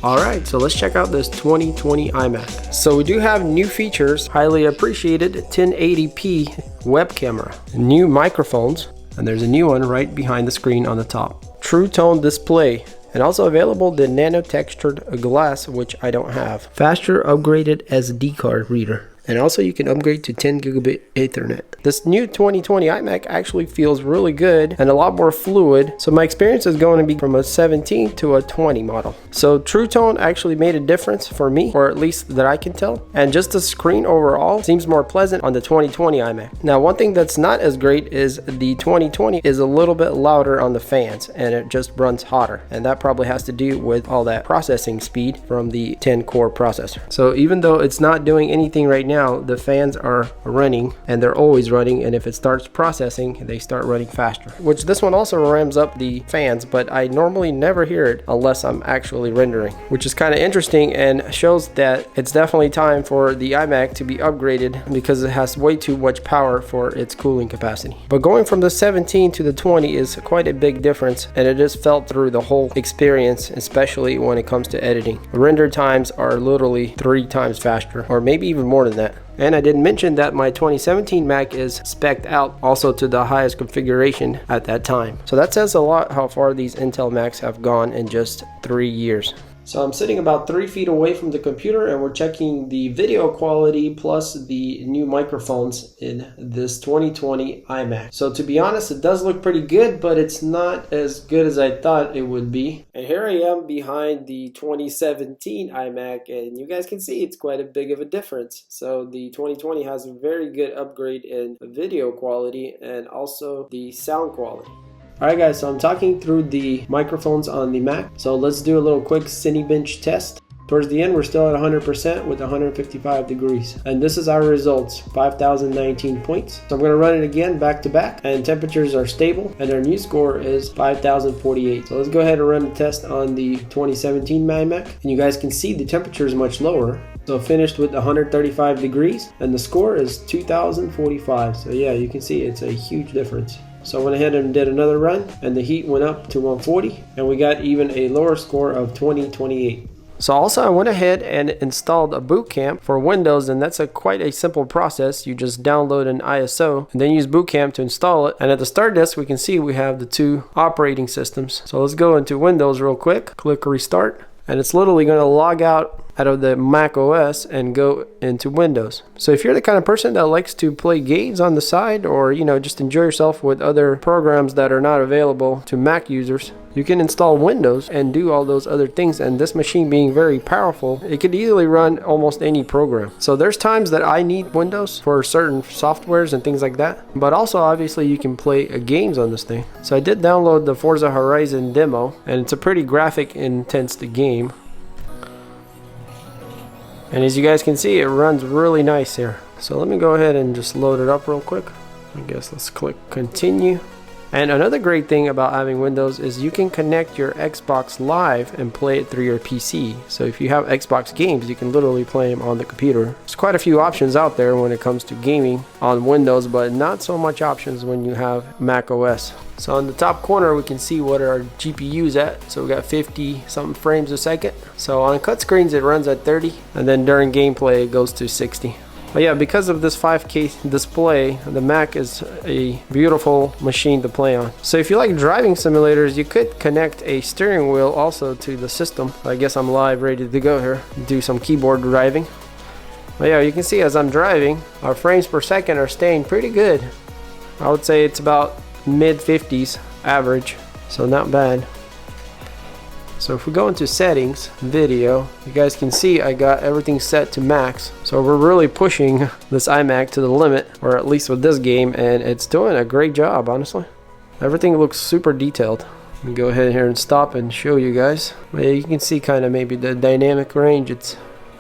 Alright, so let's check out this 2020 iMac. So we do have new features, highly appreciated 1080p web camera, new microphones, and there's a new one right behind the screen on the top. True tone display, and also available the nano textured glass, which I don't have. Faster upgraded SD card reader. And also you can upgrade to 10 gigabit Ethernet. This new 2020 iMac actually feels really good and a lot more fluid. So my experience is going to be from a 17 to a 20 model. So True Tone actually made a difference for me, or at least that I can tell. And just the screen overall seems more pleasant on the 2020 iMac. Now one thing that's not as great is the 2020 is a little bit louder on the fans and it just runs hotter. And that probably has to do with all that processing speed from the 10 core processor. So even though it's not doing anything right now, the fans are running and they're always running, and if it starts processing they start running faster, which this one also rams up the fans, but I normally never hear it unless I'm actually rendering, which is kind of interesting and shows that it's definitely time for the iMac to be upgraded because it has way too much power for its cooling capacity. But going from the 17 to the 20 is quite a big difference, and it is felt through the whole experience, especially when it comes to editing. Render times are literally 3 times faster, or maybe even more than that. And I didn't mention that my 2017 Mac is spec'd out also to the highest configuration at that time. So that says a lot how far these Intel Macs have gone in just 3 years. So I'm sitting about 3 feet away from the computer and we're checking the video quality plus the new microphones in this 2020 iMac. So to be honest, it does look pretty good, but it's not as good as I thought it would be. And here I am behind the 2017 iMac, and you guys can see it's quite a big of a difference. So the 2020 has a very good upgrade in video quality and also the sound quality. Alright guys, so I'm talking through the microphones on the Mac. So let's do a little quick Cinebench test. Towards the end, we're still at 100% with 155 degrees. And this is our results, 5,019 points. So I'm going to run it again back to back, and temperatures are stable, and our new score is 5,048. So let's go ahead and run the test on the 2017 iMac. And you guys can see the temperature is much lower. So finished with 135 degrees, and the score is 2,045. So yeah, you can see it's a huge difference. So I went ahead and did another run, and the heat went up to 140, and we got even a lower score of 2028. So also I went ahead and installed a boot camp for Windows, and that's quite a simple process. You just download an ISO and then use boot camp to install it. And at the start disk we can see we have the 2 operating systems. So let's go into Windows real quick, click restart, and it's literally going to log out out of the Mac OS and go into Windows. So if you're the kind of person that likes to play games on the side, or just enjoy yourself with other programs that are not available to Mac users, you can install Windows and do all those other things. And this machine being very powerful, it could easily run almost any program. So there's times that I need Windows for certain softwares and things like that, but also obviously you can play games on this thing. So I did download the Forza Horizon demo, and it's a pretty graphic intense game. And as you guys can see, it runs really nice here. So let me go ahead and just load it up real quick. I guess let's click continue. And another great thing about having Windows is you can connect your Xbox Live and play it through your PC. So if you have Xbox games, you can literally play them on the computer. There's quite a few options out there when it comes to gaming on Windows, but not so much options when you have Mac OS. So on the top corner, we can see what our GPU is at. So we got 50 something frames a second. So on cut screens, it runs at 30, and then during gameplay, it goes to 60. But yeah, because of this 5K display, the Mac is a beautiful machine to play on. So if you like driving simulators, you could connect a steering wheel also to the system. I guess I'm live, ready to go here, do some keyboard driving. But yeah, you can see as I'm driving, our frames per second are staying pretty good. I would say it's about mid 50s average, so not bad. So if we go into settings, video, you guys can see I got everything set to max. So we're really pushing this iMac to the limit, or at least with this game, and it's doing a great job, honestly. Everything looks super detailed. Let me go ahead here and stop and show you guys. But yeah, you can see kind of maybe the dynamic range. It's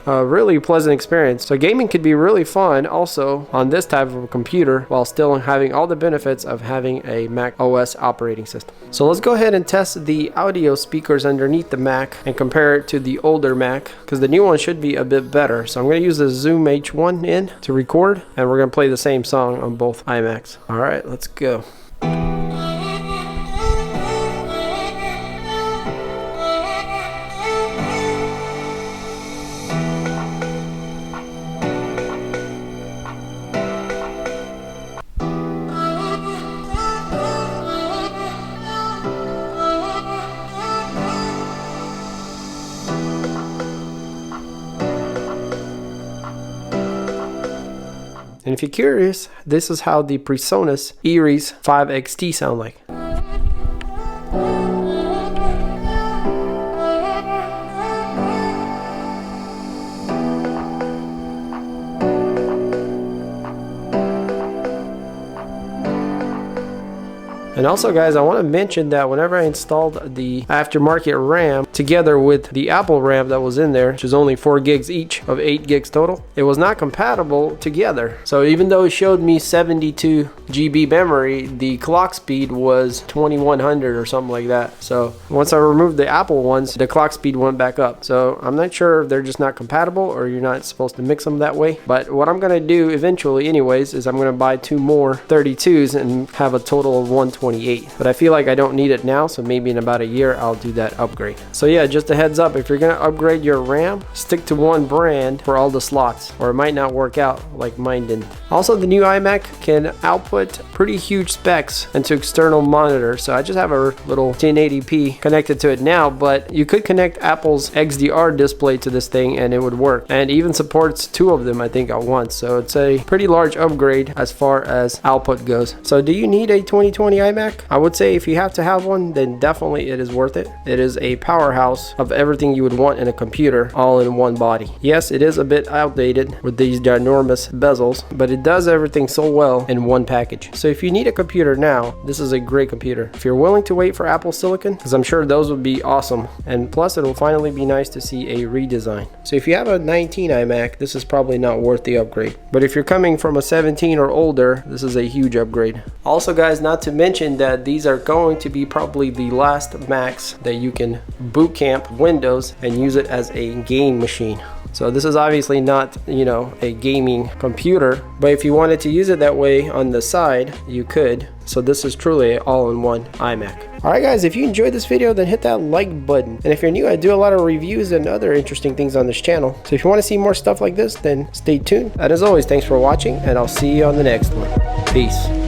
a really pleasant experience. So gaming could be really fun also on this type of a computer, while still having all the benefits of having a Mac OS operating system. So let's go ahead and test the audio speakers underneath the Mac and compare it to the older Mac, because the new one should be a bit better. So I'm going to use the Zoom H1 in to record, and we're going to play the same song on both iMacs. All right, let's go. And if you're curious, this is how the PreSonus Eries 5XT sound like. And also guys, I want to mention that whenever I installed the aftermarket RAM together with the Apple RAM that was in there, which is only 4 gigs each of 8 gigs total, it was not compatible together. So even though it showed me 72 GB memory, the clock speed was 2100 or something like that. So once I removed the Apple ones, the clock speed went back up. So I'm not sure if they're just not compatible or you're not supposed to mix them that way. But what I'm going to do eventually anyways is I'm going to buy 2 more 32s and have a total of 128. But I feel like I don't need it now, so maybe in about a year I'll do that upgrade. So yeah, just a heads up, if you're going to upgrade your RAM, stick to one brand for all the slots, or it might not work out like mine didn't. Also, the new iMac can output pretty huge specs into external monitors. So I just have a little 1080p connected to it now, but you could connect Apple's XDR display to this thing and it would work, and even supports 2 of them I think at once. So it's a pretty large upgrade as far as output goes. So do you need a 2020 iMac? I would say if you have to have one, then definitely it is worth it. It is a powerhouse of everything you would want in a computer, all in one body. Yes, it is a bit outdated with these ginormous bezels, but it does everything so well in one package. So if you need a computer now, this is a great computer. If you're willing to wait for Apple Silicon, because I'm sure those would be awesome, and plus it will finally be nice to see a redesign. So if you have a 19 iMac, this is probably not worth the upgrade. But if you're coming from a 17 or older, this is a huge upgrade. Also guys, not to mention that these are going to be probably the last Macs that you can boot camp Windows and use it as a game machine. So this is obviously not, a gaming computer, but if you wanted to use it that way on the side, you could. So this is truly an all-in-one iMac. Alright guys, if you enjoyed this video, then hit that like button. And if you're new, I do a lot of reviews and other interesting things on this channel. So if you want to see more stuff like this, then stay tuned. And as always, thanks for watching, and I'll see you on the next one. Peace.